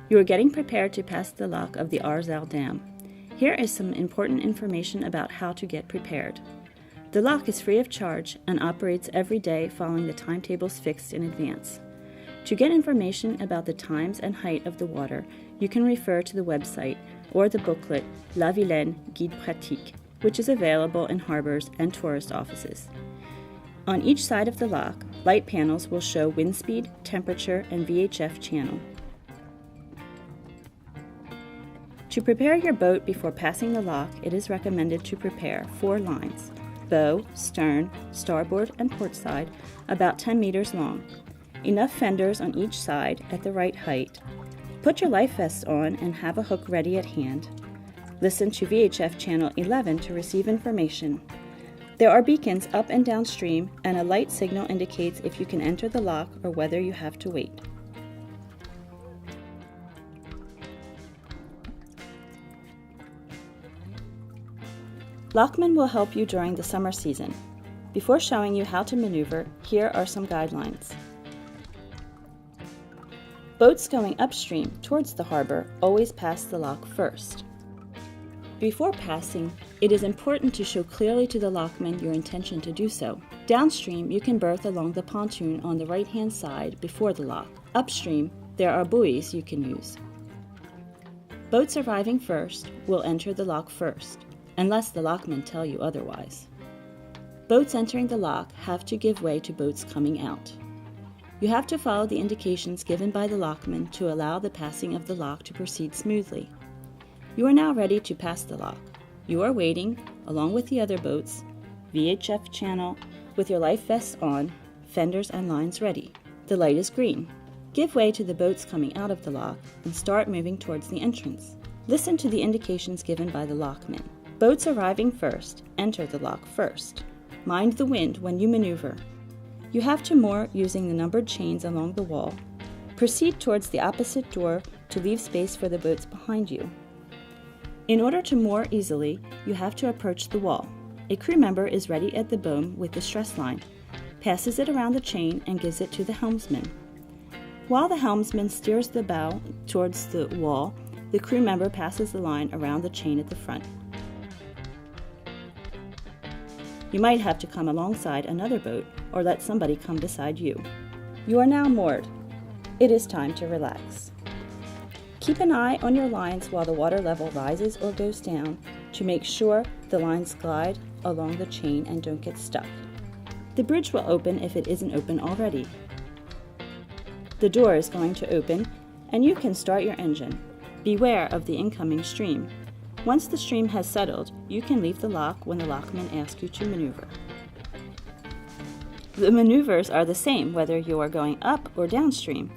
You are getting prepared to pass the lock of the Arzal Dam. Here is some important information about how to get prepared. The lock is free of charge and operates every day following the timetables fixed in advance. To get information about the times and height of the water, you can refer to the website or the booklet La Vilaine Guide Pratique, which is available in harbors and tourist offices. On each side of the lock, light panels will show wind speed, temperature, and VHF channel. To prepare your boat before passing the lock, it is recommended to prepare 4 lines: bow, stern, starboard, and port side, about 10 meters long. Enough fenders on each side at the right height. Put your life vest on and have a hook ready at hand. Listen to VHF channel 11 to receive information. There are beacons up and downstream, and a light signal indicates if you can enter the lock or whether you have to wait. Lockmen will help you during the summer season. Before showing you how to maneuver, here are some guidelines. Boats going upstream towards the harbor always pass the lock first. Before passing, it is important to show clearly to the lockman your intention to do so. Downstream, you can berth along the pontoon on the right-hand side before the lock. Upstream, there are buoys you can use. Boats arriving first will enter the lock first, unless the lockmen tell you otherwise. Boats entering the lock have to give way to boats coming out. You have to follow the indications given by the lockman to allow the passing of the lock to proceed smoothly. You are now ready to pass the lock. You are waiting, along with the other boats, VHF channel, with your life vests on, fenders and lines ready. The light is green. Give way to the boats coming out of the lock and start moving towards the entrance. Listen to the indications given by the lockman. Boats arriving first, enter the lock first. Mind the wind when you maneuver. You have to moor using the numbered chains along the wall. Proceed towards the opposite door to leave space for the boats behind you. In order to moor easily, you have to approach the wall. A crew member is ready at the boom with the stress line, passes it around the chain and gives it to the helmsman. While the helmsman steers the bow towards the wall, the crew member passes the line around the chain at the front. You might have to come alongside another boat or let somebody come beside you. You are now moored. It is time to relax. Keep an eye on your lines while the water level rises or goes down to make sure the lines glide along the chain and don't get stuck. The bridge will open if it isn't open already. The door is going to open and you can start your engine. Beware of the incoming stream. Once the stream has settled, you can leave the lock when the lockman asks you to maneuver. The maneuvers are the same whether you are going up or downstream.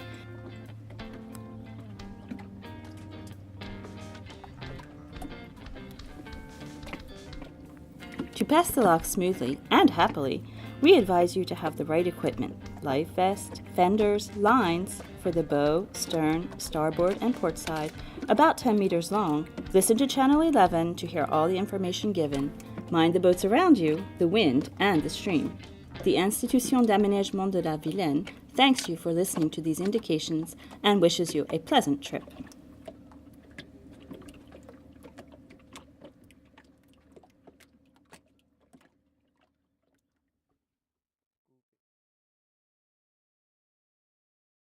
To pass the lock smoothly and happily, we advise you to have the right equipment: life vest, fenders, lines for the bow, stern, starboard, and port side, about 10 meters long. Listen to channel 11 to hear all the information given. Mind the boats around you, the wind, and the stream. The Institution d'Aménagement de la Vilaine thanks you for listening to these indications and wishes you a pleasant trip.